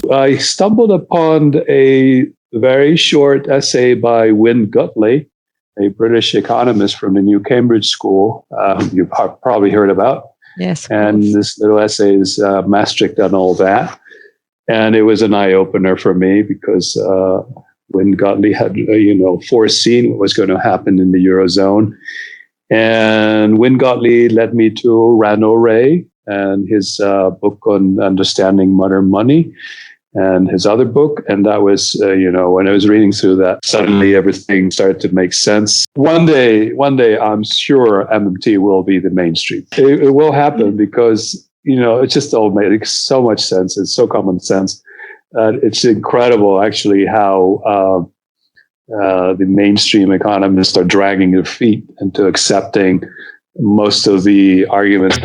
I stumbled upon a very short essay by Wynne Gutley, a British economist from the New Cambridge School, you've probably heard about. Yes. And this little essay is Maastricht and all that. And it was an eye-opener for me because Wynne Gutley had, foreseen what was going to happen in the Eurozone. And Wynne Gutley led me to Rano Ray and his book on understanding modern money and his other book. And that was, when I was reading through that, suddenly everything started to make sense. One day, I'm sure MMT will be the mainstream. It will happen because, it just all makes so much sense. It's so common sense. It's incredible, actually, how the mainstream economists are dragging their feet into accepting most of the arguments.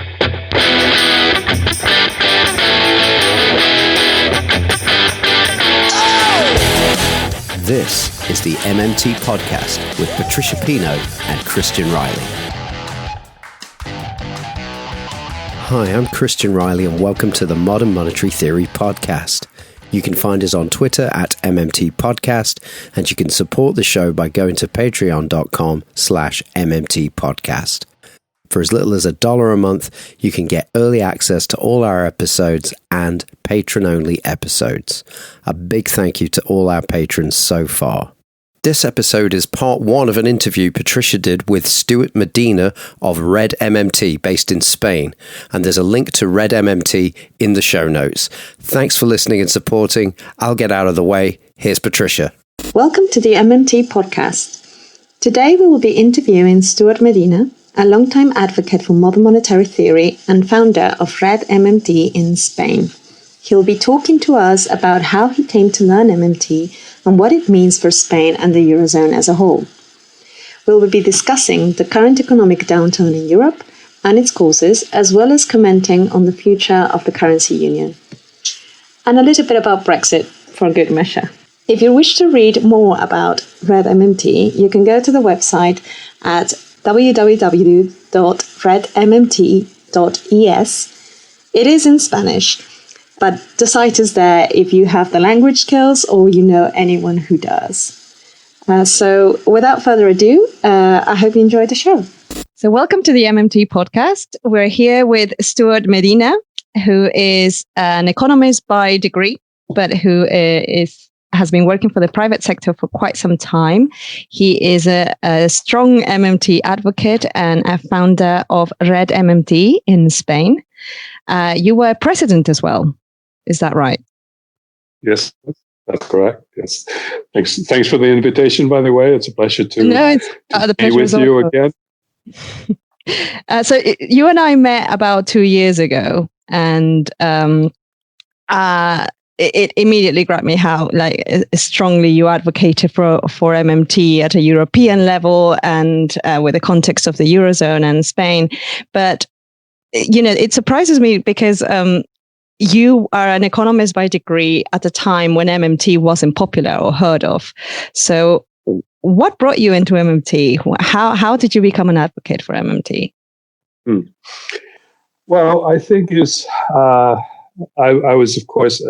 This is the MMT Podcast with Patricia Pino and Christian Riley. Hi, I'm Christian Riley and welcome to the Modern Monetary Theory Podcast. You can find us on Twitter at MMT Podcast, and you can support the show by going to patreon.com/MMT Podcast. For as little as $1 a month, you can get early access to all our episodes and patron-only episodes. A big thank you to all our patrons so far. This episode is part one of an interview Patricia did with Stuart Medina of Red MMT based in Spain, and there's a link to Red MMT in the show notes. Thanks for listening and supporting. I'll get out of the way. Here's Patricia. Welcome to the MMT podcast. Today we will be interviewing Stuart Medina, a longtime advocate for modern monetary theory and founder of Red MMT in Spain. He'll be talking to us about how he came to learn MMT and what it means for Spain and the Eurozone as a whole. We'll be discussing the current economic downturn in Europe and its causes, as well as commenting on the future of the currency union. And a little bit about Brexit for good measure. If you wish to read more about Red MMT, you can go to the website at www.redmmt.es. It is in Spanish, but the site is there if you have the language skills or you know anyone who does. So without further ado, I hope you enjoyed the show. So welcome to the MMT podcast. We're here with Stuart Medina, who is an economist by degree, but who has been working for the private sector for quite some time. He is a strong MMT advocate and a founder of Red MMT in Spain. You were president as well. Is that right? Yes, that's correct. Yes. Thanks for the invitation, by the way. It's a pleasure to be with you again. So you and I met about 2 years ago, and it immediately grabbed me how strongly you advocated for MMT at a European level and with the context of the Eurozone and Spain. But it surprises me because you are an economist by degree at a time when MMT wasn't popular or heard of. So what brought you into MMT? How did you become an advocate for MMT? Well, I think I was, of course,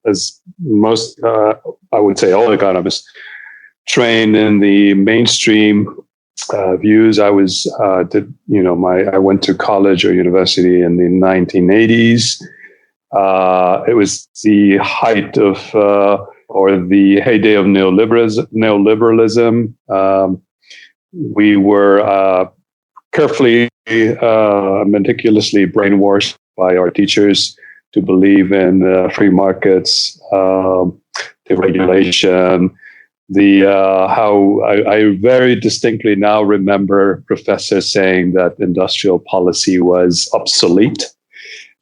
as most, I would say all economists, trained in the mainstream views. I went to college or university in the 1980s. It was the height of, or the heyday of neoliberalism. We were carefully, meticulously brainwashed by our teachers to believe in free markets, deregulation. How I very distinctly now remember professors saying that industrial policy was obsolete.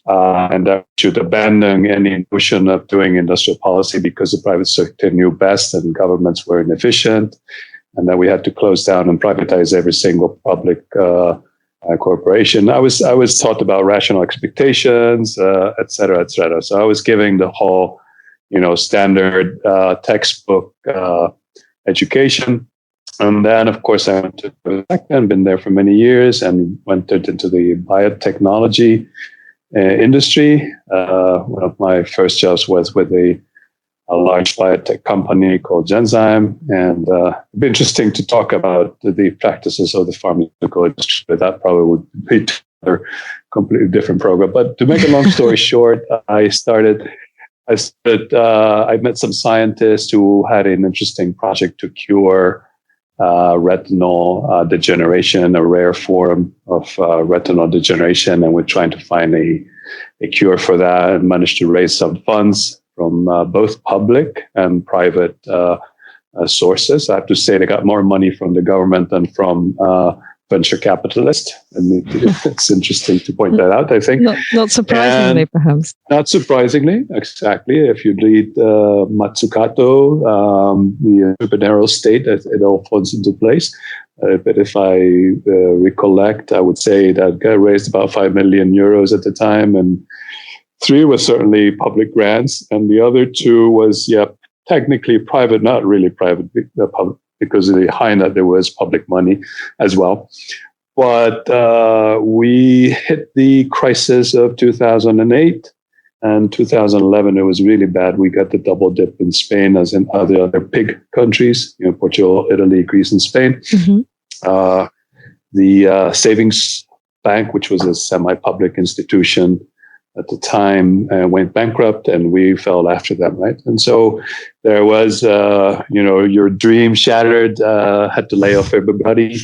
And that we should abandon any notion of doing industrial policy because the private sector knew best and governments were inefficient, and that we had to close down and privatize every single public corporation. I was taught about rational expectations, et cetera, et cetera. So I was giving the whole, standard textbook education. And then, of course, I went to and been there for many years and went into the biotechnology industry. One of my first jobs was with a a large biotech company called Genzyme. And it'd be interesting to talk about the practices of the pharmaceutical industry, but that probably would be another completely different program. But to make a long story short, I met some scientists who had an interesting project to cure retinal degeneration, a rare form of retinal degeneration, and we're trying to find a cure for that, and managed to raise some funds from both public and private sources. I have to say they got more money from the government than from venture capitalists, and it's interesting to point that out, I think. Not surprisingly, and perhaps. Not surprisingly, exactly. If you read Matsukato, the entrepreneurial state, it all falls into place. But if I recollect, I would say that guy raised about 5 million euros at the time, and 3 was certainly public grants, and the other 2 was, technically private, not really private, public, because behind that there was public money as well. But we hit the crisis of 2008, and 2011, it was really bad. We got the double dip in Spain, as in other big countries, Portugal, Italy, Greece, and Spain. Mm-hmm. The savings bank, which was a semi-public institution at the time, went bankrupt, and we fell after them, right? And so there was, your dream shattered, had to lay off everybody,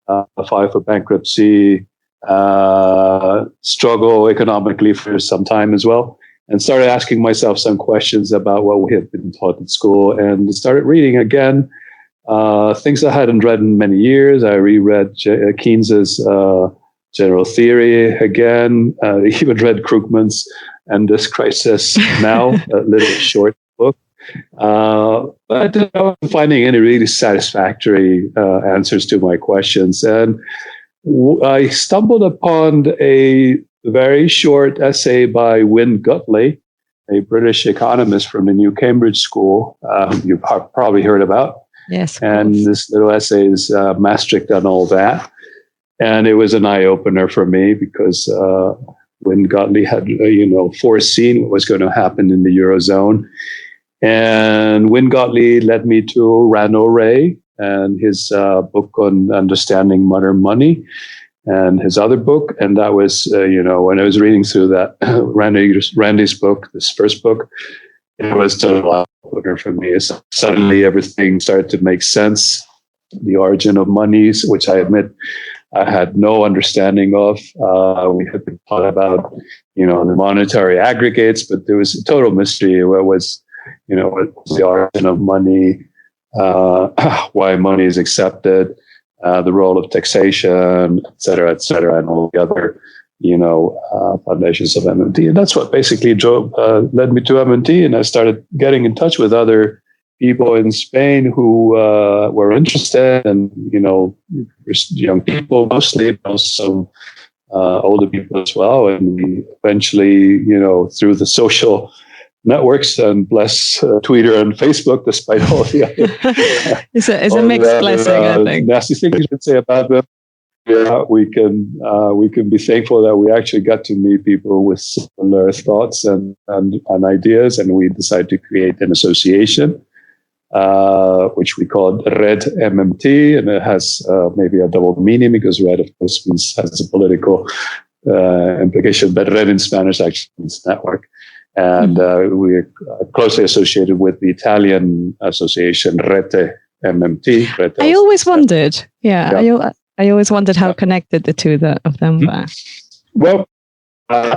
file for bankruptcy, struggle economically for some time as well, and started asking myself some questions about what we had been taught at school, and started reading again things I hadn't read in many years. I reread Keynes's General Theory again, even read Krugman's Endless Crisis Now, a little short book. But I wasn't finding any really satisfactory answers to my questions. And I stumbled upon a very short essay by Wynne Gutley, a British economist from the New Cambridge School, you've probably heard about. Yes. And this little essay is Maastricht and All That. And it was an eye-opener for me because Wynne Gutley had, foreseen what was going to happen in the Eurozone. And Wynne Gutley led me to Randall Wray and his book on understanding modern money, and his other book. And that was, when I was reading through that, Randy's book, this first book, it was a eye-opener for me. So suddenly everything started to make sense. The origin of monies, which I admit I had no understanding of. We had been taught about, the monetary aggregates, but there was a total mystery. What was the origin of money, why money is accepted, the role of taxation, et cetera, and all the other, foundations of MMT. And that's what basically led me to MMT. And I started getting in touch with other people in Spain who were interested, and young people mostly, but also older people as well. And we eventually, through the social networks, and bless Twitter and Facebook, despite all the other, it's a mixed blessing, I think. Nasty things you should say about them. Yeah, we can be thankful that we actually got to meet people with similar thoughts and ideas, and we decided to create an association, which we called Red MMT, and it has maybe a double meaning, because red, of course, has a political implication, but red in Spanish actually means network. And we're closely associated with the Italian association Rete MMT. Rete I always wondered, I always wondered how connected the two of them were. Well,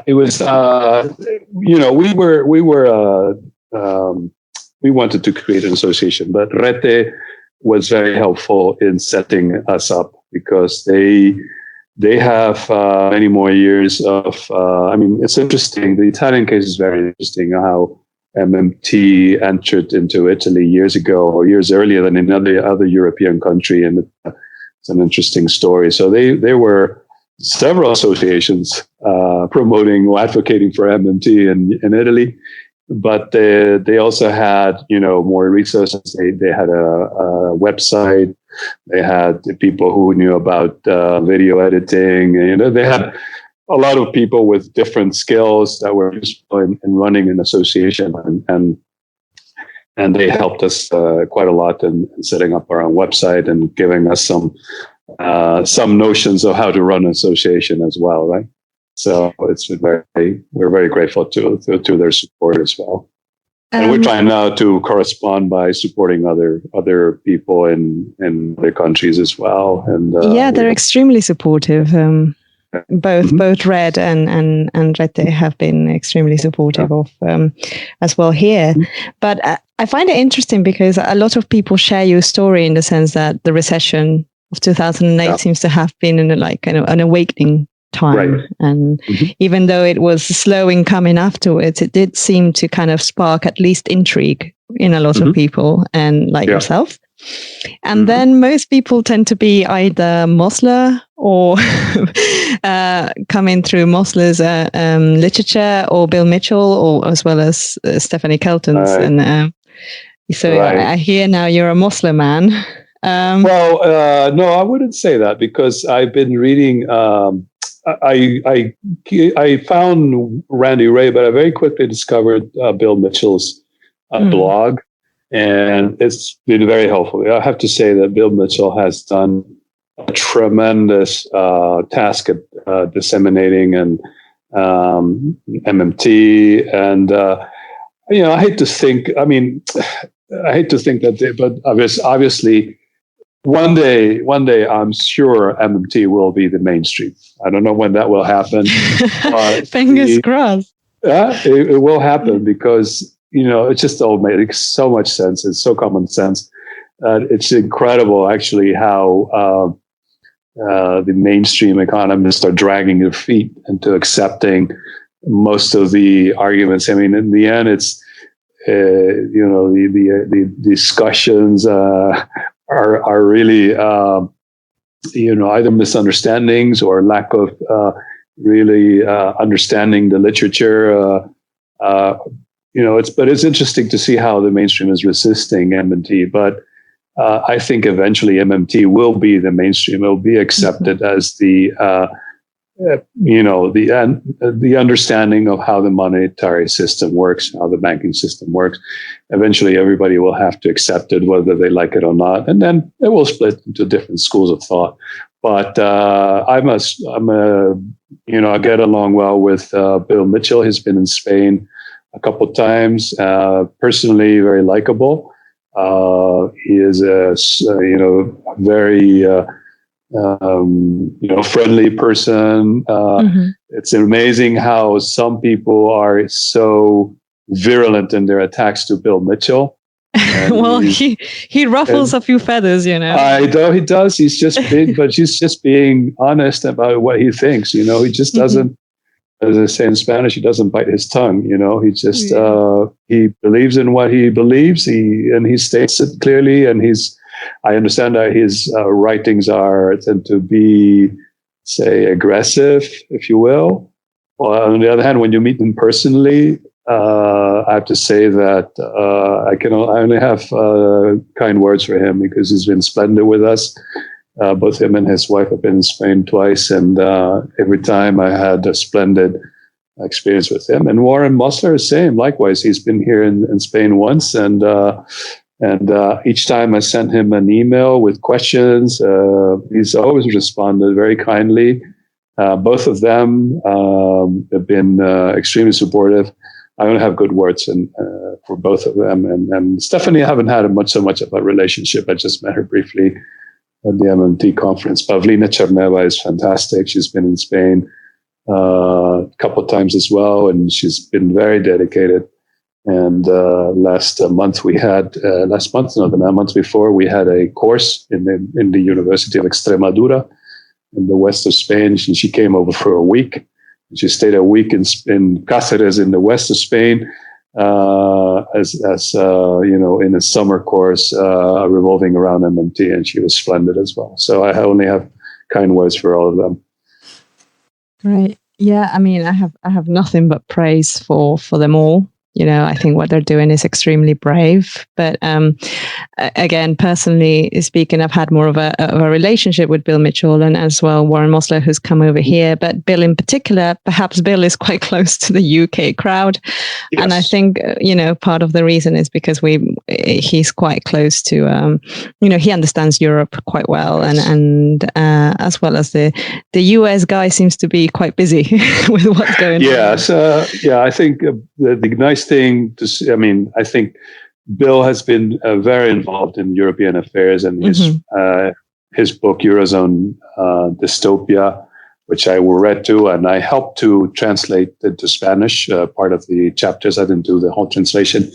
it was, we wanted to create an association, but Rete was very helpful in setting us up, because they have many more years of, it's interesting. The Italian case is very interesting, how MMT entered into Italy years ago, or years earlier than in other European country. And it's an interesting story. So there were several associations promoting or advocating for MMT in Italy. But they also had, more resources. They had a website. They had people who knew about video editing. They had a lot of people with different skills that were useful in running an association. And And they helped us quite a lot in setting up our own website and giving us some notions of how to run an association as well, right? So we're very grateful to their support as well. And we're trying now to correspond by supporting other people in other countries as well. And they're extremely supportive. Both Red and Rete have been extremely supportive of as well here. But I find it interesting because a lot of people share your story in the sense that the recession of 2008 seems to have been in an awakening time. Right. And even though it was slow in coming afterwards, it did seem to kind of spark at least intrigue in a lot of people and yourself. And then most people tend to be either Mosler or coming through Mosler's literature, or Bill Mitchell, or as well as Stephanie Kelton's. And I hear now you're a Mosler man. No, I wouldn't say that, because I've been reading. I found Randy Ray, but I very quickly discovered Bill Mitchell's blog, and it's been very helpful. I have to say that Bill Mitchell has done a tremendous task at disseminating and MMT, and I hate to think. I mean, I hate to think that, but obviously. One day, I'm sure MMT will be the mainstream. I don't know when that will happen. Fingers crossed. It will happen, because, it just all makes so much sense. It's so common sense. It's incredible, actually, how the mainstream economists are dragging their feet into accepting most of the arguments. I mean, in the end, it's, the discussions are really, either misunderstandings or lack of really understanding the literature. It's interesting to see how the mainstream is resisting MMT. But I think eventually MMT will be the mainstream. It will be accepted as the understanding of how the monetary system works, how the banking system works. Eventually, everybody will have to accept it, whether they like it or not, and then it will split into different schools of thought. But I get along well with Bill Mitchell. He's been in Spain a couple of times. Personally, very likable. He is a very friendly person. It's amazing how some people are so virulent in their attacks to Bill Mitchell. Well, he ruffles a few feathers, I know he does. He's just being honest about what he thinks. He just doesn't, as I say in Spanish, he doesn't bite his tongue. He just he believes in what he believes. He states it clearly, and I understand that his writings tend to be, say, aggressive, if you will. Well, on the other hand, when you meet him personally, I have to say that I only have kind words for him, because he's been splendid with us. Both him and his wife have been in Spain twice, and every time I had a splendid experience with him. And Warren Mosler is same. Likewise, he's been here in Spain once, and each time I sent him an email with questions, he's always responded very kindly. Both of them have been extremely supportive. I don't have good words for both of them. And Stephanie, I haven't had so much of a relationship. I just met her briefly at the MMT conference. Pavlina Cherneva is fantastic. She's been in Spain a couple of times as well, and she's been very dedicated. And the month before, we had a course in the University of Extremadura in the west of Spain. And she came over for a week. She stayed a week in Cáceres in the west of Spain, as in a summer course revolving around MMT, and she was splendid as well. So I only have kind words for all of them. Right. Yeah. I mean, I have nothing but praise for them all. I think what they're doing is extremely brave. But again, personally speaking, I've had more of a relationship with Bill Mitchell and as well Warren Mosler, who's come over here. But Bill in particular, perhaps Bill is quite close to the UK crowd. Yes. And I think, part of the reason is because he's quite close to, he understands Europe quite well. Yes. And as well as the US guy seems to be quite busy with what's going on. Yes. I think the nice thing to see, I think Bill has been very involved in European affairs, and his book Eurozone Dystopia, which I read too, and I helped to translate into Spanish part of the chapters. I didn't do the whole translation,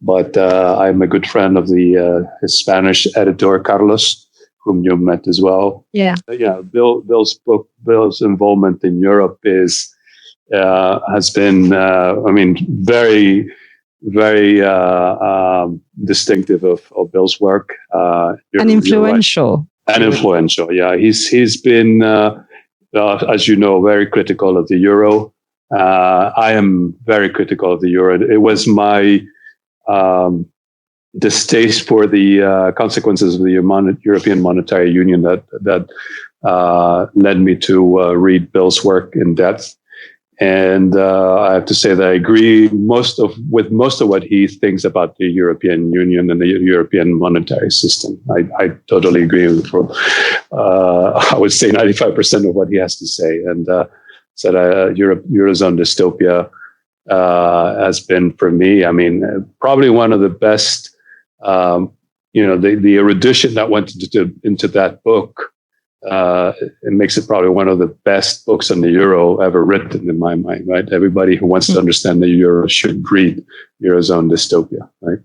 but I'm a good friend of his Spanish editor Carlos, whom you met as well. Yeah. Bill's book, Bill's involvement in Europe has been, very, very distinctive of Bill's work. And influential. Right. And influential, yeah. He's been, as you know, very critical of the euro. I am very critical of the euro. It was my distaste for the consequences of the European Monetary Union that led me to read Bill's work in depth. And I have to say that I agree with most of what he thinks about the European Union and the European monetary system. I totally agree with I would say 95% of what he has to say. And said Eurozone Dystopia has been, for me, probably one of the best, the erudition that went into that book. It makes it probably one of the best books on the euro ever written, in my mind, right? Everybody who wants to understand the euro should read Eurozone Dystopia, right?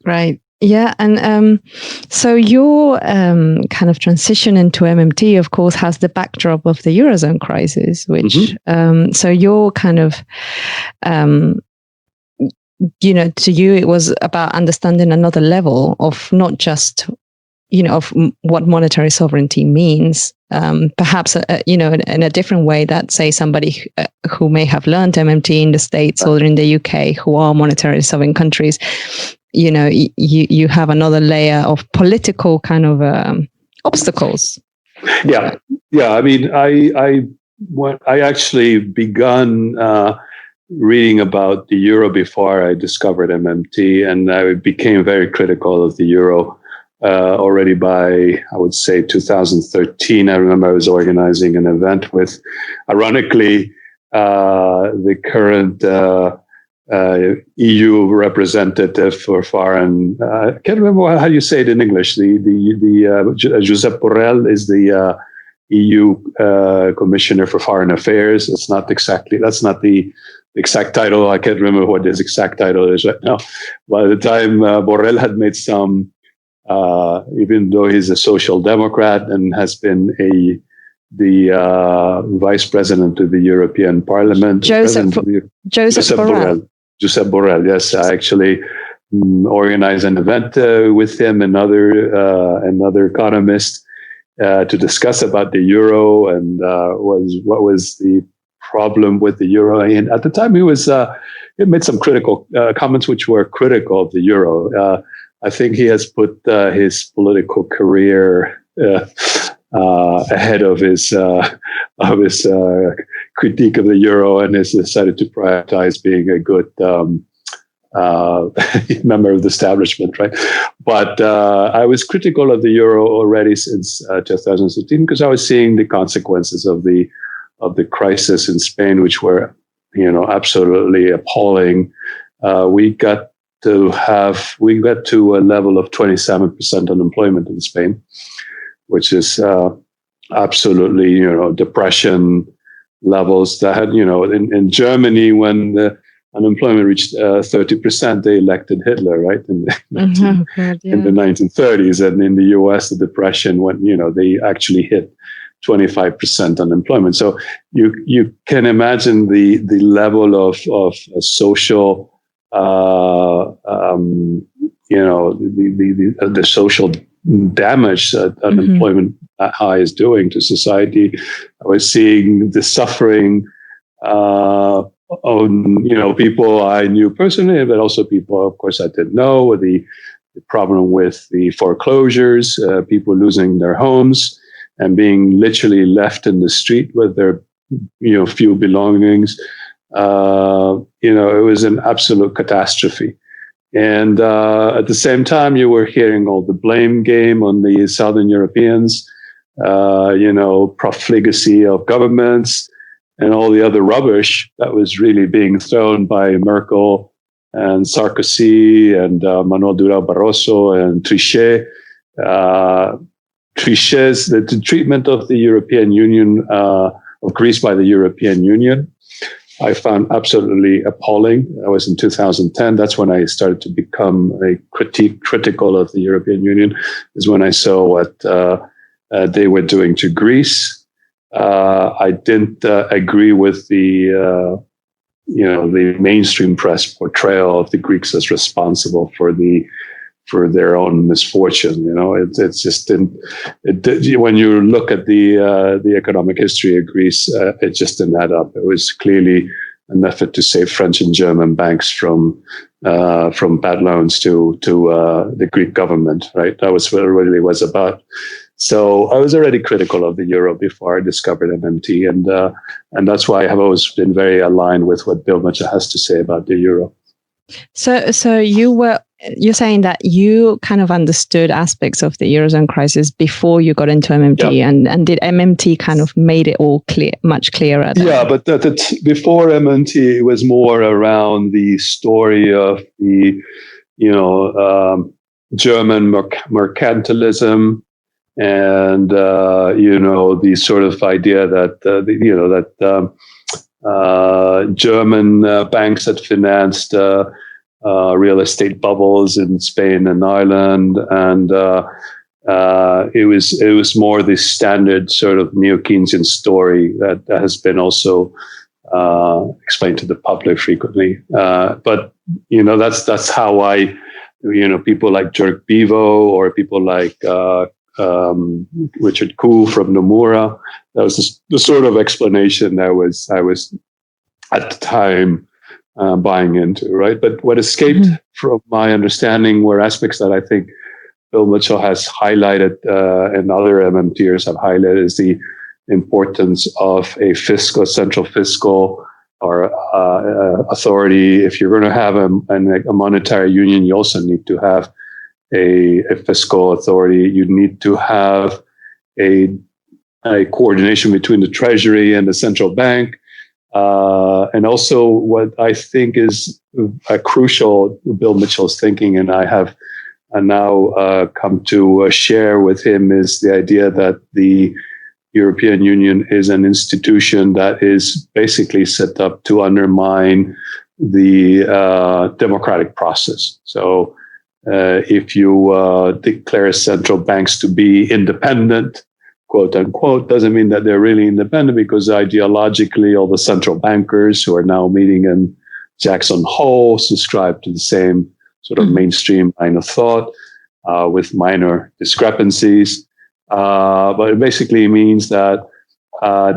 Right. Yeah. And so your kind of transition into MMT, of course, has the backdrop of the Eurozone crisis, which, so your kind of, to you, it was about understanding another level of not just of what monetary sovereignty means, perhaps, in a different way that, say, somebody who may have learned MMT in the States or in the UK, who are monetary sovereign countries, you have another layer of political kind of obstacles. Yeah. I actually begun reading about the euro before I discovered MMT, and I became very critical of the euro. Already by, I would say, 2013, I remember I was organizing an event with, ironically, the current EU representative for foreign. I can't remember how you say it in English. The Josep Borrell is the EU Commissioner for Foreign Affairs. That's not the exact title. I can't remember what his exact title is right now. By the time Borrell had made some. Even though he's a social democrat and has been the vice president of the European Parliament, Josep Borrell. Josep Borrell, yes. I actually organized an event with him and another economist to discuss about the euro and what was the problem with the euro. And at the time, he made some critical comments which were critical of the euro. I think he has put his political career ahead of his critique of the euro, and has decided to prioritize being a good member of the establishment, right? But I was critical of the euro already since 2013 because I was seeing the consequences of the crisis in Spain, which were absolutely appalling. We got to a level of 27% unemployment in Spain, which is absolutely, depression levels that had, in Germany, when the unemployment reached 30%, they elected Hitler, right? In the 1930s. And in the US, the depression went, they actually hit 25% unemployment. So you can imagine the level of social the social damage that unemployment that high is doing to society. I was seeing the suffering of people I knew personally, but also people, of course, I didn't know. The problem with the foreclosures, people losing their homes and being literally left in the street with their, few belongings. It was an absolute catastrophe. And at the same time, you were hearing all the blame game on the Southern Europeans, profligacy of governments and all the other rubbish that was really being thrown by Merkel and Sarkozy and Manuel Durão Barroso and Trichet. Trichet's the treatment of the European Union, of Greece by the European Union, I found absolutely appalling. That was in 2010. That's when I started to become a critical of the European Union, is when I saw what they were doing to Greece. I didn't agree with the mainstream press portrayal of the Greeks as responsible for their own misfortune. It just didn't. When you look at the economic history of Greece, it just didn't add up. It was clearly an effort to save French and German banks from bad loans to the Greek government. Right, that was what it really was about. So I was already critical of the euro before I discovered MMT, and that's why I have always been very aligned with what Bill Mitchell has to say about the euro. So you're saying that you kind of understood aspects of the Eurozone crisis before you got into MMT, and did MMT kind of made it all much clearer? Yeah, but before MMT, it was more around the story of the German mercantilism. And the sort of idea that German banks had financed real estate bubbles in Spain and Ireland, and it was more the standard sort of neo-Keynesian story that has been also explained to the public frequently. But that's how I, people like Dirk Bevo or people like Richard Koo from Nomura. That was the sort of explanation I was at the time buying into, right? But what escaped from my understanding were aspects that I think Bill Mitchell has highlighted and other MMTers have highlighted, is the importance of a central fiscal or authority. If you're going to have a monetary union, you also need to have a fiscal authority. You need to have a coordination between the Treasury and the central bank. And also what I think is crucial, Bill Mitchell's thinking, and I have now come to share with him, is the idea that the European Union is an institution that is basically set up to undermine the democratic process. So if you declare central banks to be independent, quote unquote, doesn't mean that they're really independent, because ideologically all the central bankers who are now meeting in Jackson Hole subscribe to the same sort of mainstream line of thought with minor discrepancies. But it basically means that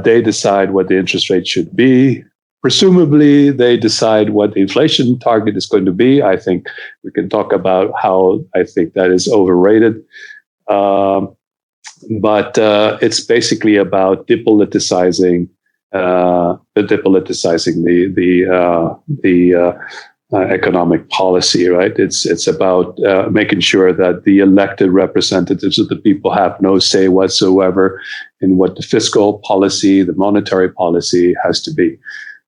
they decide what the interest rate should be. Presumably, they decide what the inflation target is going to be. I think we can talk about how I think that is overrated. But it's basically about depoliticizing the economic policy, right? It's about making sure that the elected representatives of the people have no say whatsoever in what the fiscal policy, the monetary policy has to be.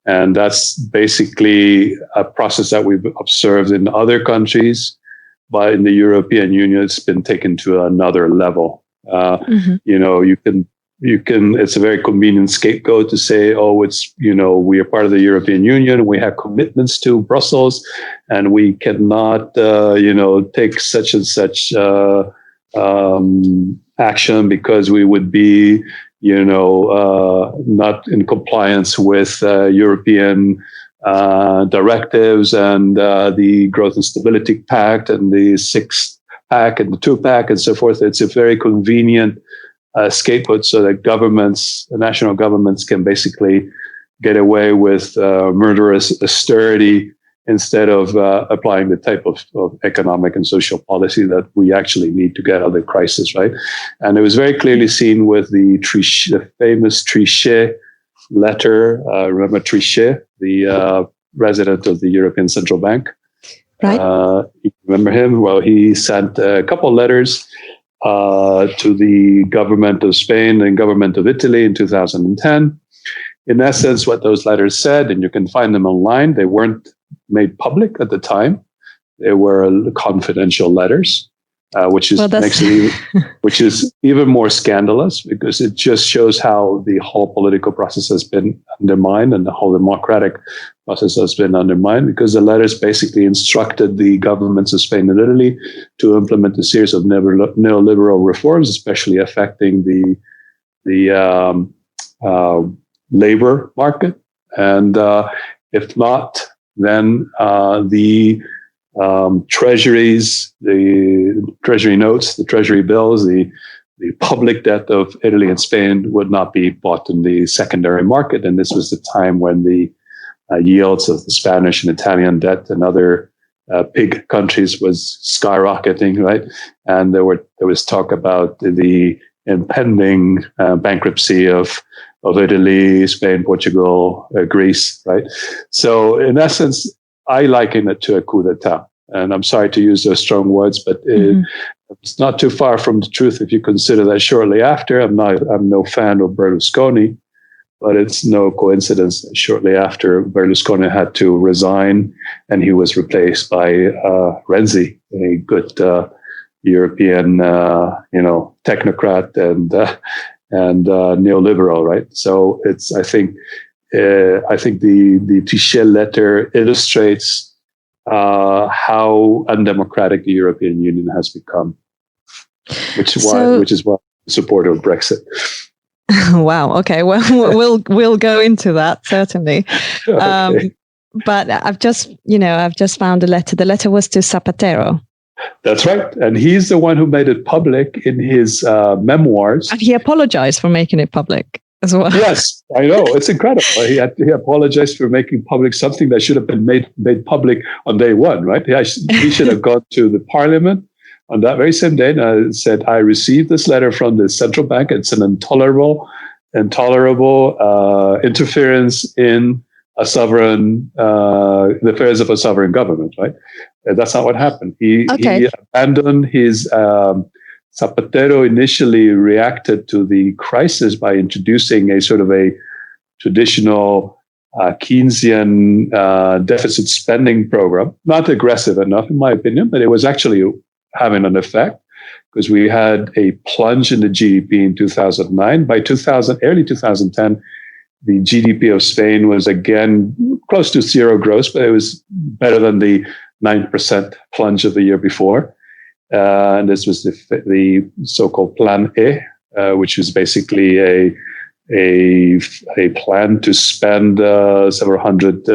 And that's basically a process that we've observed in other countries, but in the European Union, it's been taken to another level. You can, it's a very convenient scapegoat to say, oh, it's, we are part of the European Union, we have commitments to Brussels, and we cannot, take such and such action because we would be, not in compliance with European directives and the Growth and Stability Pact and the Six-Pack and the Two-Pack and so forth. It's a very convenient scapegoat so that governments, the national governments, can basically get away with murderous austerity instead of applying the type of economic and social policy that we actually need to get out of the crisis, right? And it was very clearly seen with the famous Trichet letter. Remember Trichet, the president of the European Central Bank? Right. You remember him? Well, he sent a couple of letters to the government of Spain and government of Italy in 2010. In essence, what those letters said, and you can find them online, they weren't made public at the time. They were confidential letters, which is which is even more scandalous, because it just shows how the whole political process has been undermined and the whole democratic process has been undermined, because the letters basically instructed the governments of Spain and Italy to implement a series of neoliberal reforms, especially affecting the labor market, and if not, then the treasuries, the treasury notes, the treasury bills, the public debt of Italy and Spain would not be bought in the secondary market. And this was the time when the yields of the Spanish and Italian debt and other big countries was skyrocketing, right? And there was talk about the impending bankruptcy of Italy, Spain, Portugal, Greece, right? So in essence, I liken it to a coup d'etat. And I'm sorry to use those strong words, but it's not too far from the truth if you consider that shortly after, I'm no fan of Berlusconi, but it's no coincidence that shortly after Berlusconi had to resign and he was replaced by Renzi, a good European, technocrat and neoliberal, right? So I think the Trichet letter illustrates how undemocratic the European Union has become, which is why I'm a supporter of Brexit. Wow. Okay. Well, we'll go into that certainly. Okay. But I've just found a letter. The letter was to Zapatero. That's right. And he's the one who made it public in his memoirs. And he apologized for making it public as well. Yes, I know. It's incredible. He apologized for making public something that should have been made public on day one, right? He should have gone to the parliament on that very same day and said, I received this letter from the central bank. It's an intolerable interference in a sovereign, the affairs of a sovereign government, right? That's not what happened. He abandoned his. Zapatero initially reacted to the crisis by introducing a sort of a traditional Keynesian deficit spending program. Not aggressive enough, in my opinion, but it was actually having an effect, because we had a plunge in the GDP in 2009. By early 2010, the GDP of Spain was again close to zero growth, but it was better than the 9% plunge of the year before. And this was the so-called Plan E, which is basically a plan to spend several hundred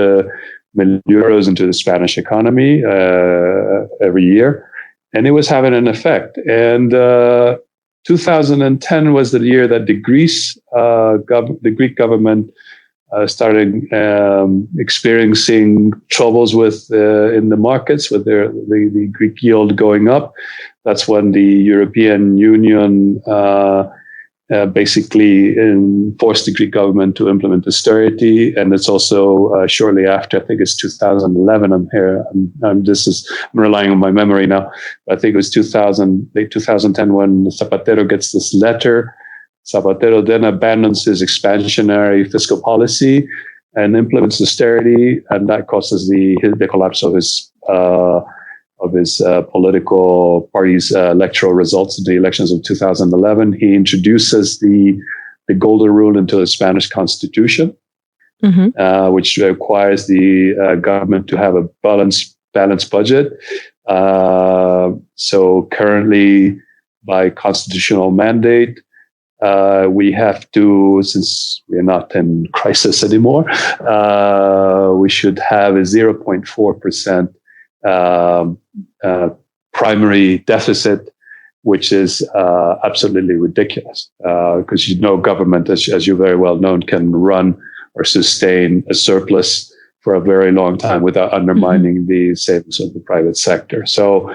million euros into the Spanish economy every year. And it was having an effect. And 2010 was the year that the Greek government started experiencing troubles with in the markets, with the Greek yield going up. That's when the European Union basically forced the Greek government to implement austerity. And it's also shortly after, I think it's 2011. I'm relying on my memory now. I think it was late 2010 when Zapatero gets this letter. Zapatero then abandons his expansionary fiscal policy and implements austerity, and that causes the collapse of his political party's electoral results in the elections of 2011. He introduces the golden rule into the Spanish constitution, which requires the government to have a balanced budget. So currently, by constitutional mandate, we have to, since we're not in crisis anymore, we should have a 0.4% primary deficit, which is absolutely ridiculous, because government, as you very well know, can run or sustain a surplus for a very long time without undermining the savings of the private sector. So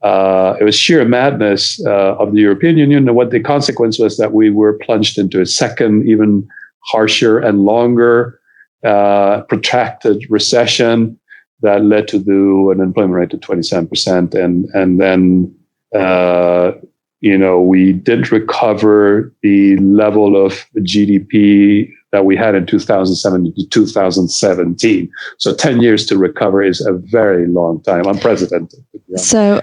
it was sheer madness of the European Union. And what the consequence was that we were plunged into a second, even harsher and longer, protracted recession that led to an unemployment rate of 27%. And then, we didn't recover the level of GDP that we had in 2007 to 2017. So 10 years to recover is a very long time, unprecedented. So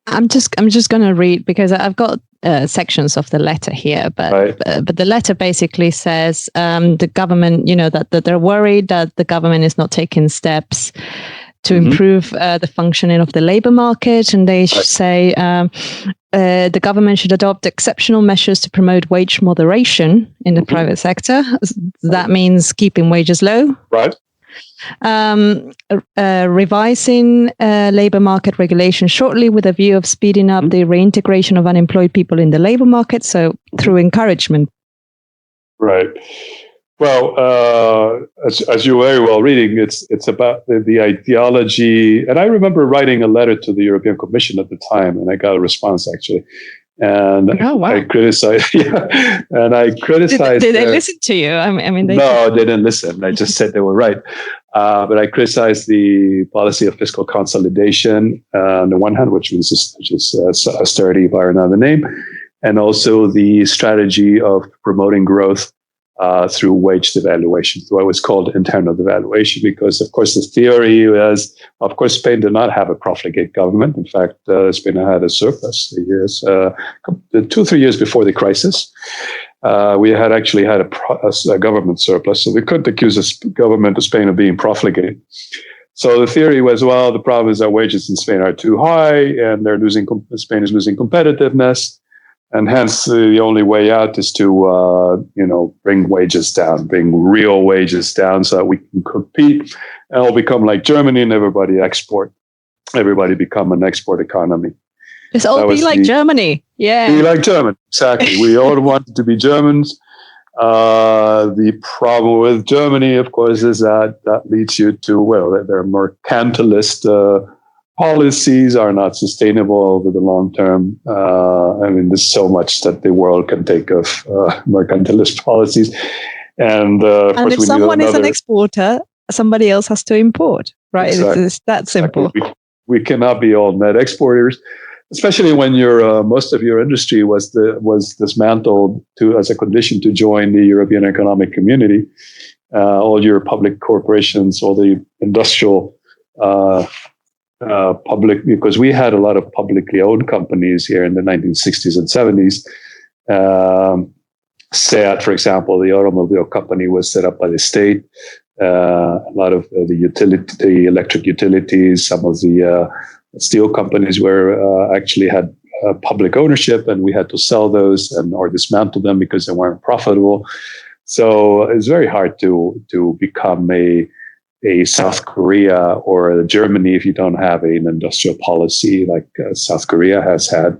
I'm just going to read, because I've got sections of the letter here, but the letter basically says the government, that they're worried that the government is not taking steps to improve the functioning of the labor market, and they say the government should adopt exceptional measures to promote wage moderation in the private sector. That means keeping wages low. Right. Revising labor market regulation shortly with a view of speeding up the reintegration of unemployed people in the labor market, so through encouragement. Right. Well, as you're very well reading, it's about the ideology. And I remember writing a letter to the European Commission at the time, and I got a response actually. And I criticized. Yeah, and I criticized. Did they listen to you? No, they didn't listen. I just said they were right. But I criticized the policy of fiscal consolidation on the one hand, which is austerity by another name, and also the strategy of promoting growth through wage devaluation, what was called internal devaluation, because, of course, the theory was, of course, Spain did not have a profligate government. In fact, Spain had a surplus 2 or 3 years before the crisis. We had actually had a government surplus, so we couldn't accuse the government of Spain of being profligate. So the theory was, well, the problem is that wages in Spain are too high, and Spain is losing competitiveness. And hence, the only way out is to, bring wages down, bring real wages down, so that we can compete, and it'll become like Germany, and everybody become an export economy. It's all be like Germany, yeah. Be like Germany, exactly. We all wanted to be Germans. The problem with Germany, of course, is that leads you to their mercantilist policies are not sustainable over the long term. There's so much that the world can take of mercantilist policies. And if someone is an exporter, somebody else has to import, right? Exactly. It's that simple. We cannot be all net exporters, especially when most of your industry was dismantled as a condition to join the European Economic Community. All your public corporations, all the industrial public, because we had a lot of publicly owned companies here in the 1960s and 70s. SEAT, for example, the automobile company, was set up by the state. A lot of the electric utilities, some of the steel companies actually had public ownership, and we had to sell those or dismantle them because they weren't profitable. So it's very hard to become a South Korea or a Germany if you don't have an industrial policy like South Korea has had.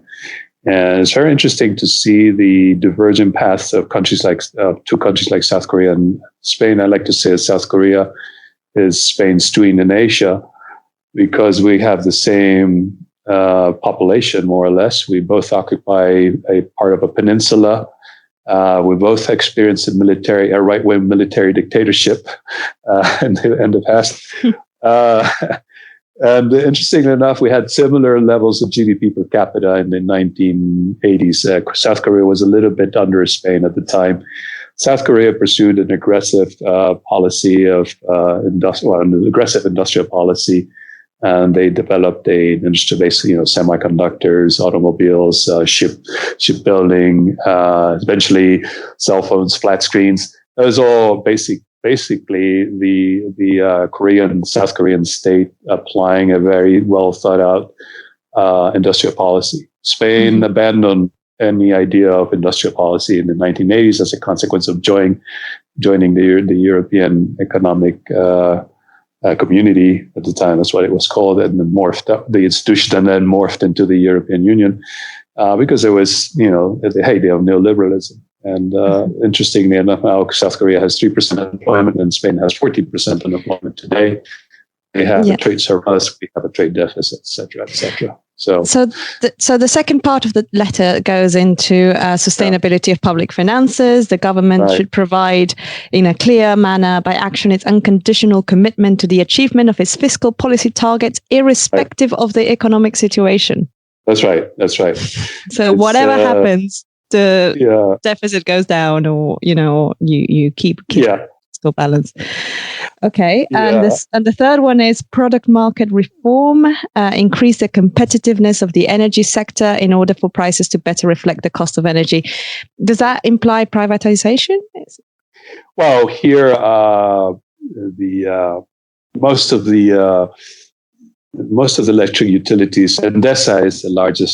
And it's very interesting to see the divergent paths of two countries like South Korea and Spain. I like to say that South Korea is Spain's twin in Asia, because we have the same population, more or less. We both occupy a part of a peninsula. We both experienced a right-wing military dictatorship in the past. And interestingly enough, we had similar levels of GDP per capita in the 1980s. South Korea was a little bit under Spain at the time. South Korea pursued an aggressive policy of aggressive industrial policy. And they developed an industry based, semiconductors, automobiles, shipbuilding, eventually cell phones, flat screens. That was all basically the South Korean state applying a very well thought out industrial policy. Spain abandoned any idea of industrial policy in the 1980s as a consequence of joining the European Economic Community at the time. That's what it was called, and then the institution then morphed into the European Union because it was, the heyday of neoliberalism. And interestingly enough, now South Korea has 3% unemployment and Spain has 14% unemployment today. They have a trade surplus, we have a trade deficit, et cetera, et cetera. So the second part of the letter goes into sustainability of public finances. The government should provide, in a clear manner, by action, its unconditional commitment to the achievement of its fiscal policy targets, irrespective of the economic situation. That's right. So whatever happens, the deficit goes down, or you keep fiscal balance. Okay, and the third one is product market reform, increase the competitiveness of the energy sector in order for prices to better reflect the cost of energy. Does that imply privatization? Well, here most of the electric utilities, Endesa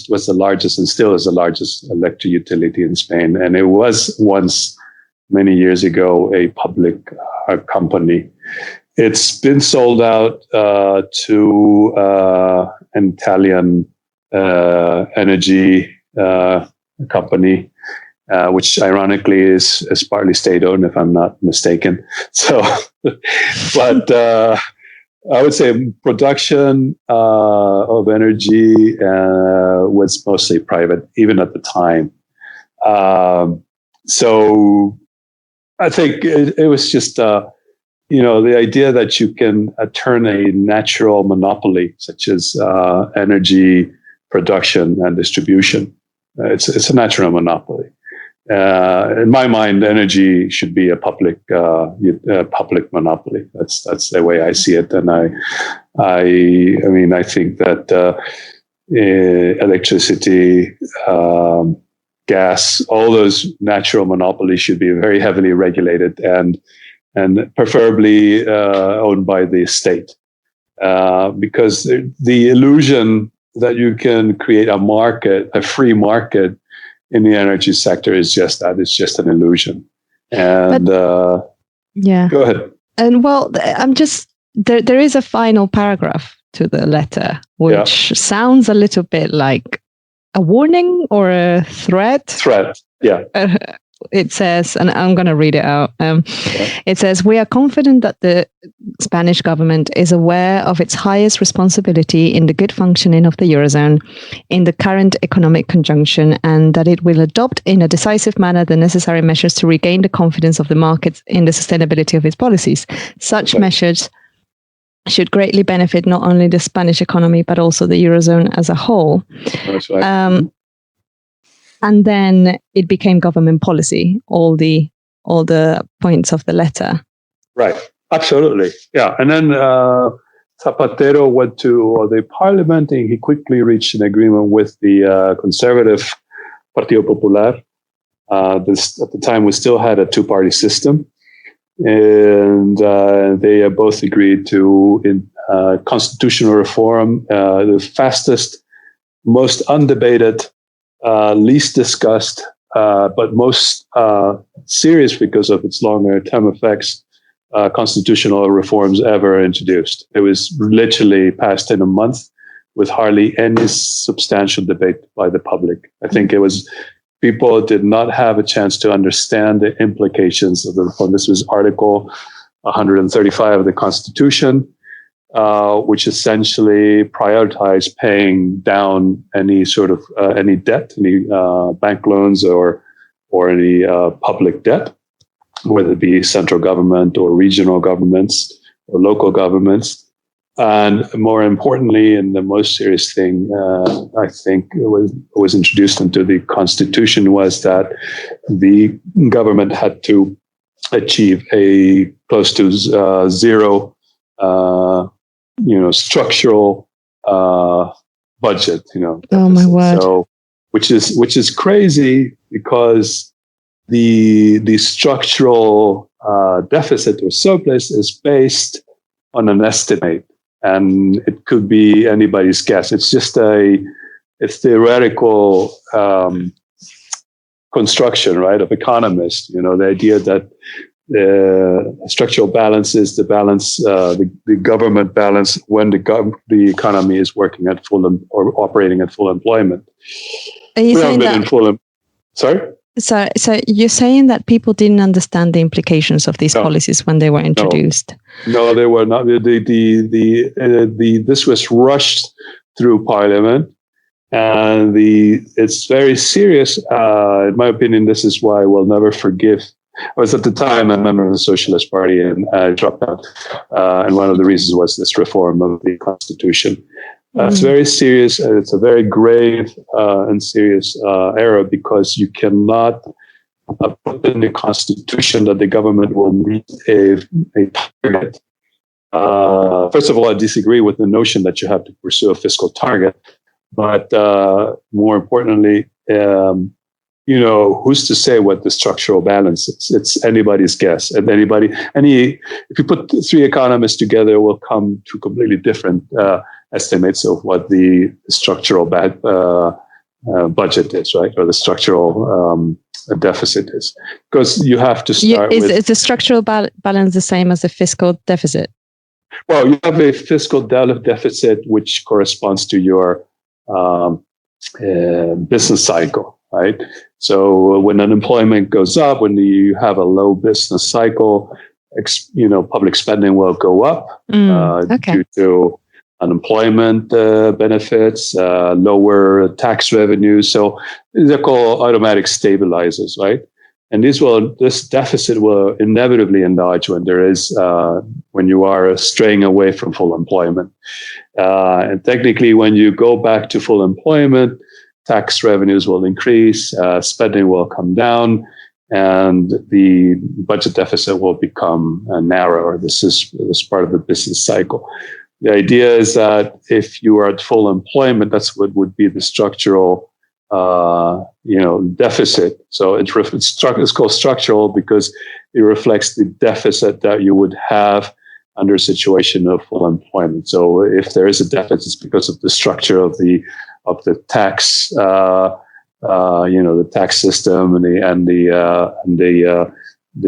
was the largest and still is the largest electric utility in Spain, and it was once, many years ago, a public company. It's been sold out to an Italian energy company, which ironically is partly state-owned, if I'm not mistaken. So, but I would say production of energy was mostly private, even at the time. So I think it was just, the idea that you can turn a natural monopoly, such as energy production and distribution. It's a natural monopoly. In my mind, energy should be a public monopoly. That's the way I see it, and I think that electricity, gas, all those natural monopolies should be very heavily regulated and preferably owned by the state, because the illusion that you can create a free market in the energy sector is just that. It's just an illusion. And go ahead. And I'm just there is a final paragraph to the letter which sounds a little bit like a warning or a threat. It says, and I'm going to read it out. It says, "We are confident that the Spanish government is aware of its highest responsibility in the good functioning of the Eurozone in the current economic conjunction, and that it will adopt in a decisive manner the necessary measures to regain the confidence of the markets in the sustainability of its policies. Such measures should greatly benefit not only the Spanish economy, but also the Eurozone as a whole." That's right. And then it became government policy, all the points of the letter. Right. Absolutely. Yeah. And then Zapatero went to the parliament, and he quickly reached an agreement with the conservative Partido Popular. This, at the time, we still had a two-party system. And they both agreed to constitutional reform, the fastest, most undebated, least discussed, but most serious because of its longer term effects, constitutional reforms ever introduced. It was literally passed in a month with hardly any substantial debate by the public. I think people did not have a chance to understand the implications of the reform. This was Article 135 of the Constitution, which essentially prioritized paying down any sort of any debt, any bank loans or any public debt, whether it be central government or regional governments or local governments. And more importantly, and the most serious thing I think was introduced into the Constitution was that the government had to achieve a close to zero structural budget, Oh my word. So, which is crazy, because the structural deficit or surplus is based on an estimate, and it could be anybody's guess. It's just it's theoretical construction, right, of economists. The idea that the structural balance is the balance, the government balance when the economy is working at full or operating at full employment. Are you saying that? Sorry? So you're saying that people didn't understand the implications of these policies when they were introduced? No, they were not. This was rushed through Parliament, and it's very serious. In my opinion, this is why we'll never forgive. I was at the time a member of the Socialist Party, and I dropped out. And one of the reasons was this reform of the Constitution. It's very serious, and it's a very grave and serious error, because you cannot put in the Constitution that the government will meet a target. First of all, I disagree with the notion that you have to pursue a fiscal target, but more importantly, who's to say what the structural balance is? It's anybody's guess, and if you put three economists together, will come to completely different estimates of what the structural budget is, right, or the structural deficit is, because you have to start with. Is the structural balance the same as the fiscal deficit? Well, you have a fiscal deficit which corresponds to your business cycle, right? So when unemployment goes up, when you have a low business cycle, public spending will go up due to unemployment benefits, lower tax revenues. So they're called automatic stabilizers, right? And this deficit will inevitably enlarge when when you are straying away from full employment. And technically, when you go back to full employment, tax revenues will increase, spending will come down, and the budget deficit will become narrower. This is part of the business cycle. The idea is that if you are at full employment, that's what would be the structural, deficit. So it's called structural because it reflects the deficit that you would have under a situation of full employment. So if there is a deficit, it's because of the structure of the tax, the tax system and the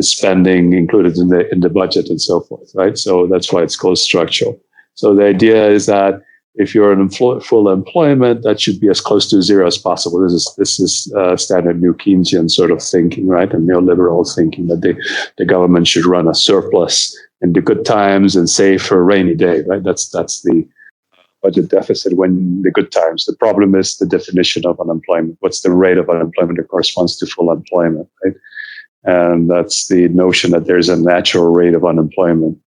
spending included in the budget and so forth, right? So that's why it's called structural. So the idea is that if you're in full employment, that should be as close to zero as possible. This is standard New Keynesian sort of thinking, right? And neoliberal thinking that the government should run a surplus in the good times and save for a rainy day, right? That's the budget deficit when the good times. The problem is the definition of unemployment. What's the rate of unemployment that corresponds to full employment, right? And that's the notion that there's a natural rate of unemployment.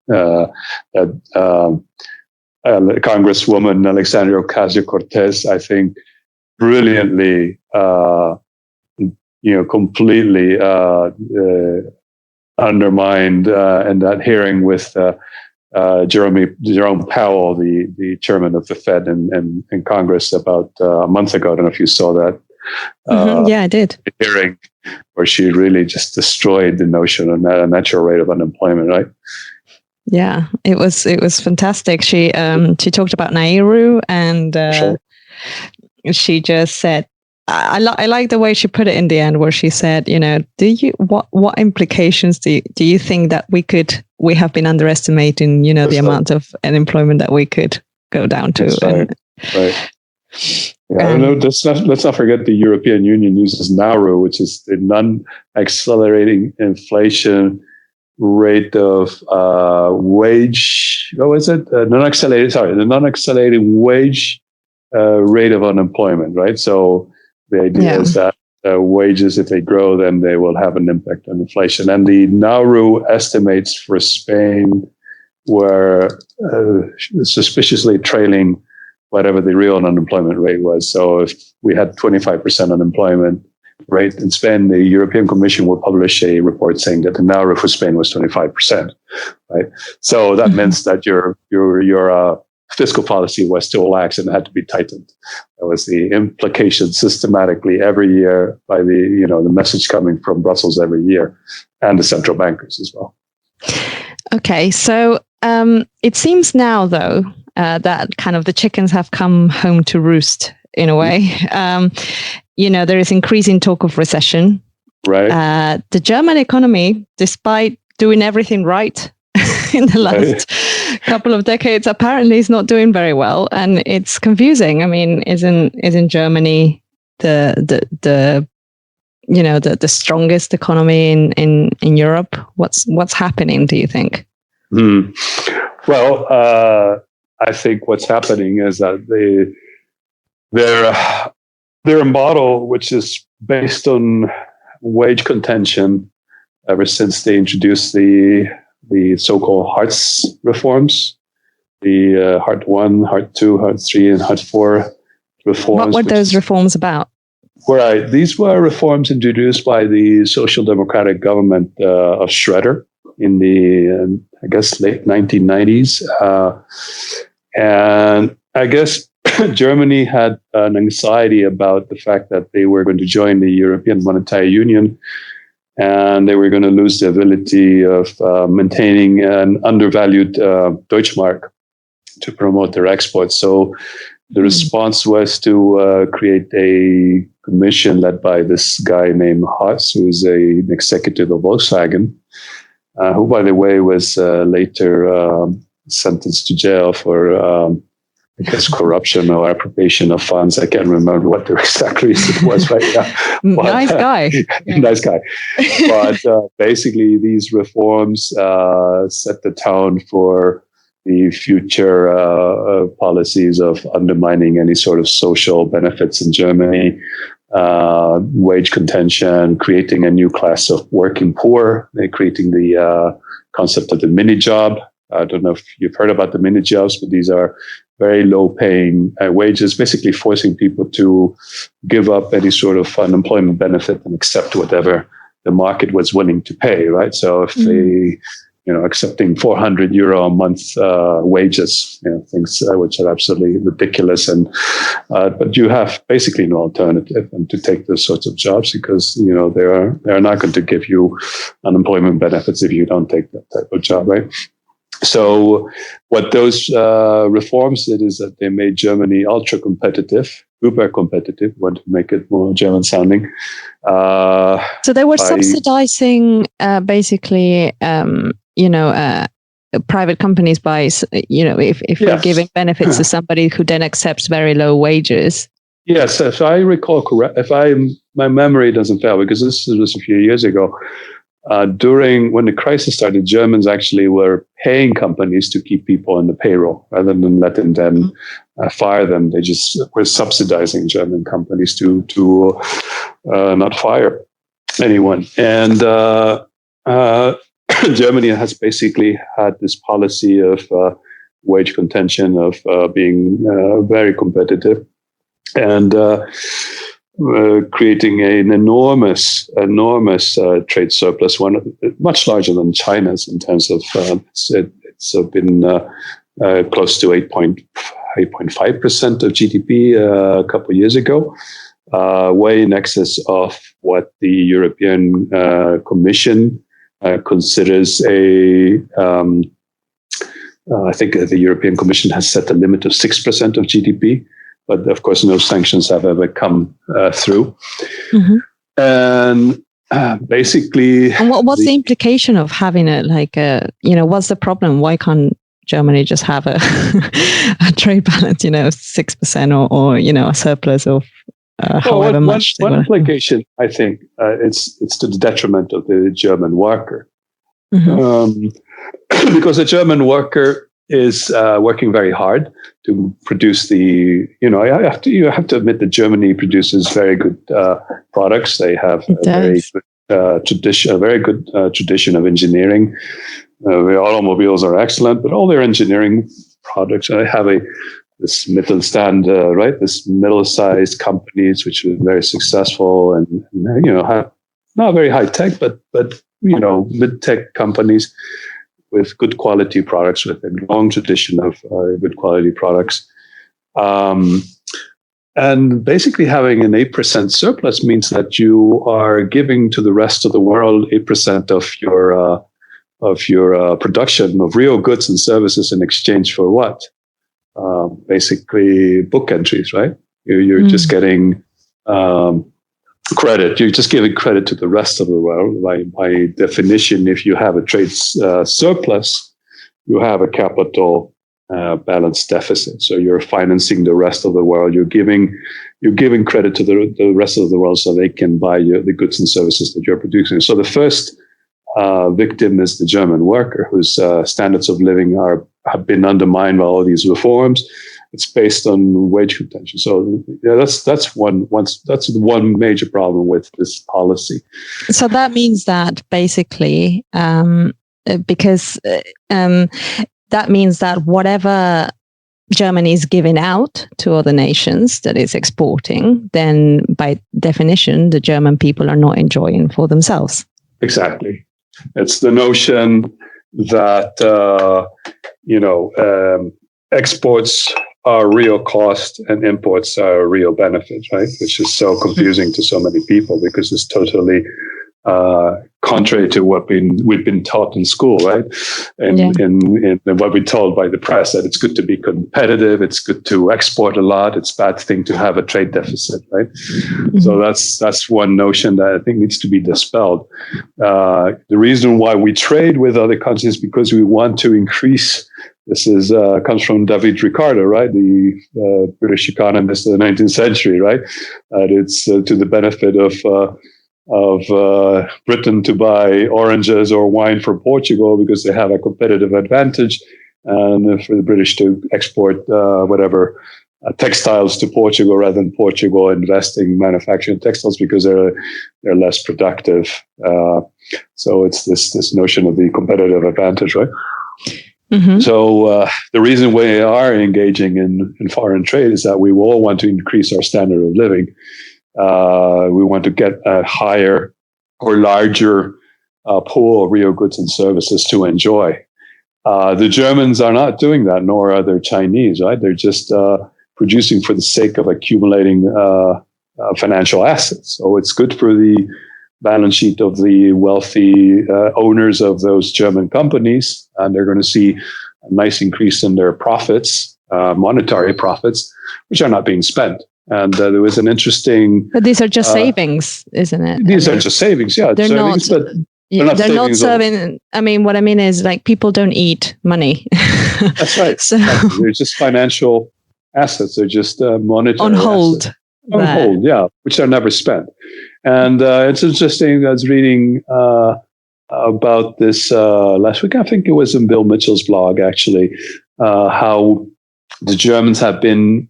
Congresswoman Alexandria Ocasio-Cortez, I think, brilliantly, completely undermined in that hearing with Jerome Powell, the chairman of the Fed in Congress about a month ago. I don't know if you saw that. Yeah, I did. Hearing where she really just destroyed the notion of a natural rate of unemployment, right? Yeah, it was fantastic. She talked about Nauru, and Sure. She just said, I like the way she put it in the end, where she said, what implications do you think that we have been underestimating, the amount of unemployment that we could go down to. Right. Yeah, let's not forget the European Union uses Nauru, which is the non-accelerating inflation rate of wage. What was it? The non-accelerating wage rate of unemployment. Right. So the idea is that wages, if they grow, then they will have an impact on inflation. And the Nauru estimates for Spain were suspiciously trailing whatever the real unemployment rate was. So if we had 25% unemployment rate in Spain, the European Commission will publish a report saying that the Nauru for Spain was 25%. Right. So that means that your fiscal policy was still lax and had to be tightened. That was the implication systematically every year by the message coming from Brussels every year, and the central bankers as well. Okay, so it seems now, though, that kind of the chickens have come home to roost in a way. There is increasing talk of recession. Right. The German economy, despite doing everything right in the last couple of decades, apparently is not doing very well, and it's confusing. I mean, isn't Germany the the strongest economy in Europe? What's happening, do you think? Well, I think what's happening is that their model, which is based on wage contention, ever since they introduced the so-called Hartz reforms, the Hart 1, Hart 2, Hart 3, and Hart 4 reforms. What were those reforms about? Right. These were reforms introduced by the Social Democratic government of Schroeder in the, I guess, late 1990s. And I guess Germany had an anxiety about the fact that they were going to join the European Monetary Union, and they were going to lose the ability of maintaining an undervalued Deutschmark to promote their exports. So the response was to create a commission led by this guy named Haas, who is an executive of Volkswagen, who, by the way, was later sentenced to jail for, I guess, corruption or appropriation of funds. I can't remember what the exact reason was right now. Nice guy. Nice guy. But basically, these reforms set the tone for the future policies of undermining any sort of social benefits in Germany, wage contention, creating a new class of working poor, creating the concept of the mini job. I don't know if you've heard about the mini jobs, but these are very low paying wages, basically forcing people to give up any sort of unemployment benefit and accept whatever the market was willing to pay, right? So if they, accepting €400 a month wages, things which are absolutely ridiculous. And but you have basically no alternative and to take those sorts of jobs because they're not going to give you unemployment benefits if you don't take that type of job, right? So what those reforms did is that they made Germany ultra competitive, uber competitive, want to make it more German sounding. So they were subsidizing basically, private companies by, if they're giving benefits to somebody who then accepts very low wages. Yes, if I recall correct, my memory doesn't fail, because this was a few years ago. When the crisis started, Germans actually were paying companies to keep people on the payroll rather than letting them fire them. They just were subsidizing German companies to not fire anyone. And Germany has basically had this policy of wage contention, of being very competitive, and creating an enormous trade surplus, much larger than China's in terms of it's been close to 8.5% of GDP a couple of years ago, way in excess of what the European Commission considers I think the European Commission has set a limit of 6% of GDP. But of course, no sanctions have ever come through. Mm-hmm. And basically, and what's the implication of having it? What's the problem? Why can't Germany just have a trade balance? 6% or a surplus of however much. One implication, I think, it's to the detriment of the German worker, because the German worker is working very hard to produce you have to admit that Germany produces very good products. They have a very good tradition of engineering. The automobiles are excellent, but all their engineering products have this Mittelstand, right? This middle-sized companies which are very successful and have not very high tech, but mid-tech companies with good quality products, with a long tradition of good quality products. And basically having an 8% surplus means that you are giving to the rest of the world 8% of your production of real goods and services in exchange for what? Basically book entries, right? You're just getting credit. You're just giving credit to the rest of the world. By definition, if you have a trade surplus, you have a capital balanced deficit. So you're financing the rest of the world. You're giving credit to the rest of the world so they can buy the goods and services that you're producing. So the first victim is the German worker, whose standards of living have been undermined by all these reforms. It's based on wage contention. So that's one major problem with this policy. So that means that basically, that means that whatever Germany is giving out to other nations that it's exporting, then by definition, the German people are not enjoying for themselves. Exactly. It's the notion that, exports are real cost and imports are a real benefit, right? Which is so confusing to so many people because it's totally contrary to what we've been taught in school, right? And what we're told by the press, that it's good to be competitive, it's good to export a lot, it's a bad thing to have a trade deficit, right? Mm-hmm. So that's one notion that I think needs to be dispelled. The reason why we trade with other countries is because we want to increase. This comes from David Ricardo, right? The British economist of the 19th century, right? It's to the benefit of Britain to buy oranges or wine from Portugal because they have a competitive advantage, and for the British to export textiles to Portugal rather than Portugal investing manufacturing textiles because they're less productive. So it's this notion of the competitive advantage, right? Mm-hmm. So the reason we are engaging in foreign trade is that we all want to increase our standard of living. We want to get a higher or larger pool of real goods and services to enjoy. The Germans are not doing that, nor are the Chinese, right? They're just producing for the sake of accumulating financial assets. So it's good for the balance sheet of the wealthy owners of those German companies, and they're going to see a nice increase in their profits, monetary profits, which are not being spent. And there was an interesting... But these are just savings, isn't it? These are just savings, yeah. They're savings, not... They're not serving. I mean, what I mean is, like, people don't eat money. That's right. So they're just financial assets. They're just monetary on hold. Assets. On hold, yeah, which are never spent. And it's interesting. I was reading about this last week. I think it was in Bill Mitchell's blog, actually, how the Germans have been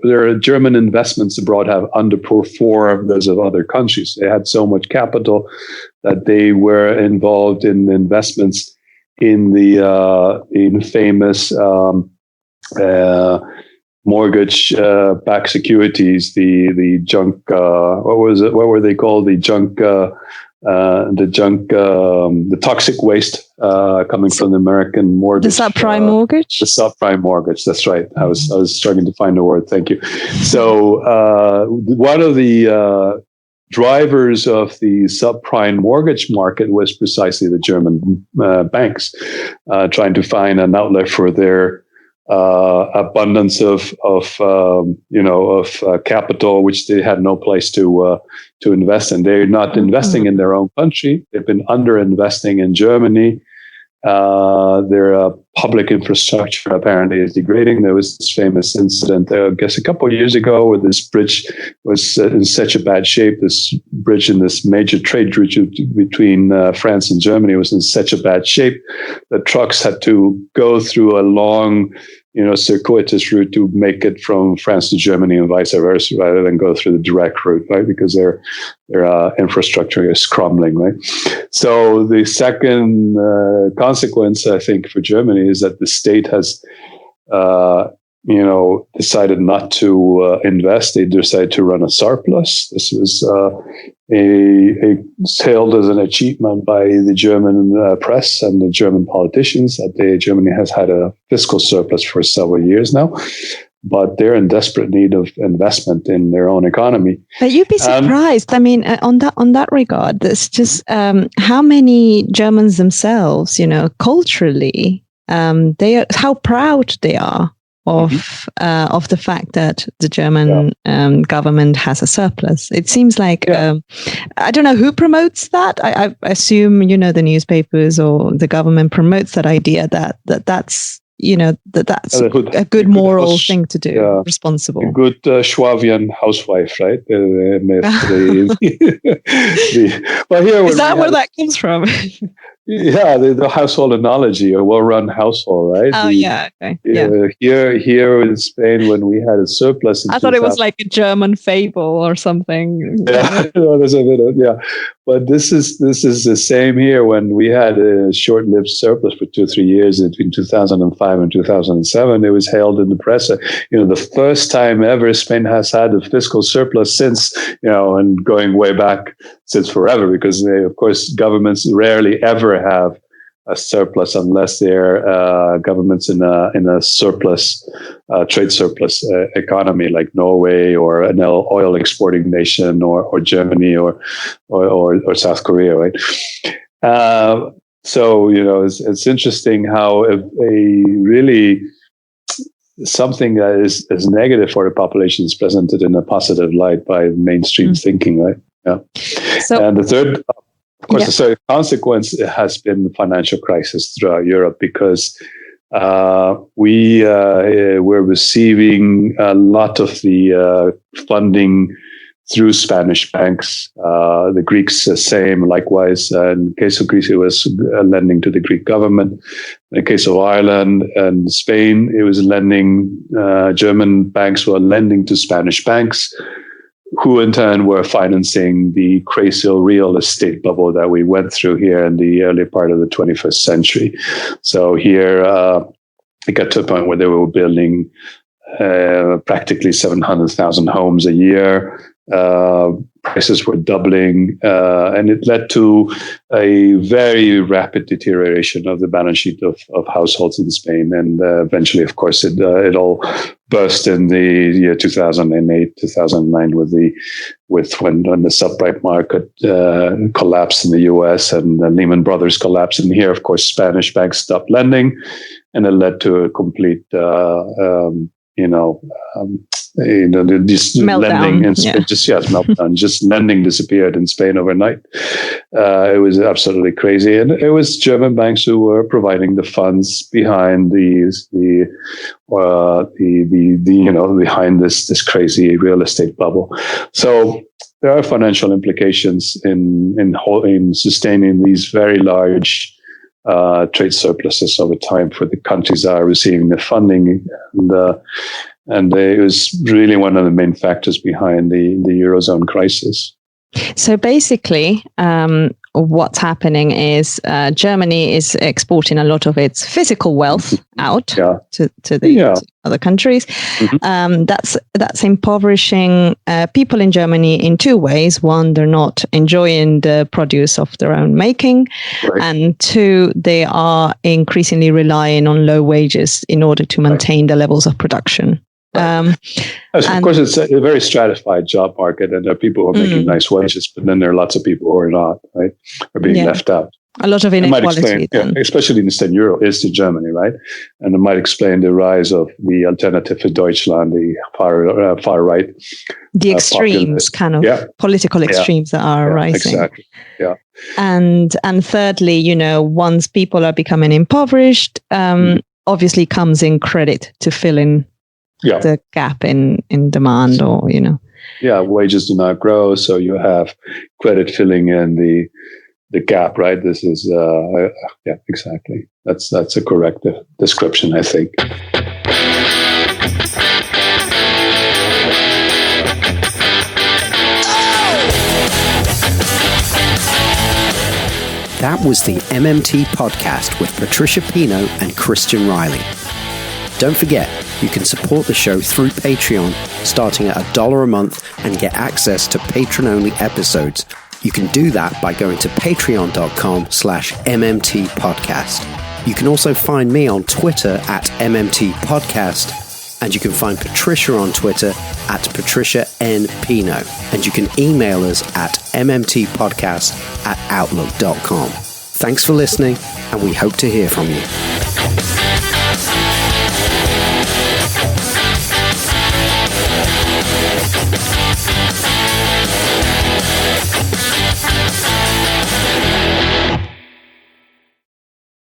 their German investments abroad have underperformed those of other countries. They had so much capital that they were involved in investments in the famous mortgage-backed securities, the junk. What was it? What were they called? The toxic waste coming from the American mortgage. The subprime mortgage? The subprime mortgage, that's right. I was struggling to find the word, thank you. So one of the drivers of the subprime mortgage market was precisely the German banks, trying to find an outlet for their abundance of capital, which they had no place to invest in. They're not investing in their own country. They've been under-investing in Germany. Their public infrastructure apparently is degrading. There was this famous incident, I guess, a couple of years ago, where this bridge was in such a bad shape. This bridge in this major trade route between France and Germany was in such a bad shape that trucks had to go through a long, circuitous route to make it from France to Germany and vice versa, rather than go through the direct route, right? Because their infrastructure is crumbling, right? So the second consequence, I think, for Germany is that the state has, decided not to invest. They decided to run a surplus. This was hailed as an achievement by the German press and the German politicians, that Germany has had a fiscal surplus for several years now. But they're in desperate need of investment in their own economy. But you'd be surprised. I mean, on that regard, there's just how many Germans themselves, culturally, how proud they are of the fact that the German government has a surplus. It seems like I don't know who promotes that. I assume the newspapers or the government promotes that idea that's that's a good moral thing to do, responsible. A good Schwabian housewife, right? Well, here is that where that comes from? Yeah, the household analogy, a well-run household, right? Okay. Here in Spain, when we had a surplus, I thought it was like a German fable or something. There's a bit of but this is the same here. When we had a short-lived surplus for 2-3 years between 2005 and 2007, it was hailed in the press. The first time ever Spain has had a fiscal surplus since, and going way back since forever, because of course governments rarely ever have a surplus unless they're governments in a surplus, trade surplus economy like Norway or an oil exporting nation or Germany or South Korea, right? So it's interesting how a really something that is negative for the population is presented in a positive light by mainstream thinking, right? Yeah. So, and the third. Of course, the third consequence has been the financial crisis throughout Europe, because we're receiving a lot of the funding through Spanish banks. The Greeks, same, likewise. In the case of Greece, it was lending to the Greek government. In the case of Ireland and Spain, it was lending. German banks were lending to Spanish banks, who in turn were financing the crazy real estate bubble that we went through here in the early part of the 21st century. So here, it got to a point where they were building practically 700,000 homes a year. Prices were doubling, and it led to a very rapid deterioration of the balance sheet of households in Spain. And eventually, of course, it all burst in the year 2008, 2009 when the subprime market collapsed in the US and the Lehman Brothers collapsed. And here, of course, Spanish banks stopped lending, and it led to a complete this lending and meltdown. Just lending disappeared in Spain overnight. It was absolutely crazy, and it was German banks who were providing the funds behind behind this crazy real estate bubble. So there are financial implications in sustaining these very large trade surpluses over time for the countries that are receiving the funding, and it was really one of the main factors behind the Eurozone crisis. So basically, what's happening is Germany is exporting a lot of its physical wealth out to the other countries. Mm-hmm. That's impoverishing people in Germany in two ways. One, they're not enjoying the produce of their own making. Right. And two, they are increasingly relying on low wages in order to maintain the levels of production. Of course, it's a very stratified job market, and there are people who are making nice wages, but then there are lots of people who are not, right? Are being left out. A lot of inequality. Especially in Eastern Germany, right? And it might explain the rise of the Alternative for Deutschland, the far right. The extremes, political extremes that are rising. Exactly. Yeah. And thirdly, once people are becoming impoverished, obviously comes in credit to fill in the gap in demand, or wages do not grow, so you have credit filling in the gap, right? This is exactly. That's a correct description, I think. That was the MMT podcast with Patricia Pino and Christian Riley. Don't forget, you can support the show through Patreon, starting at $1 a month, and get access to patron-only episodes. You can do that by going to patreon.com/MMT podcast. You can also find me on Twitter at MMT podcast, and you can find Patricia on Twitter at Patricia N. Pino, and you can email us at mmtpodcast@outlook.com. Thanks for listening, and we hope to hear from you.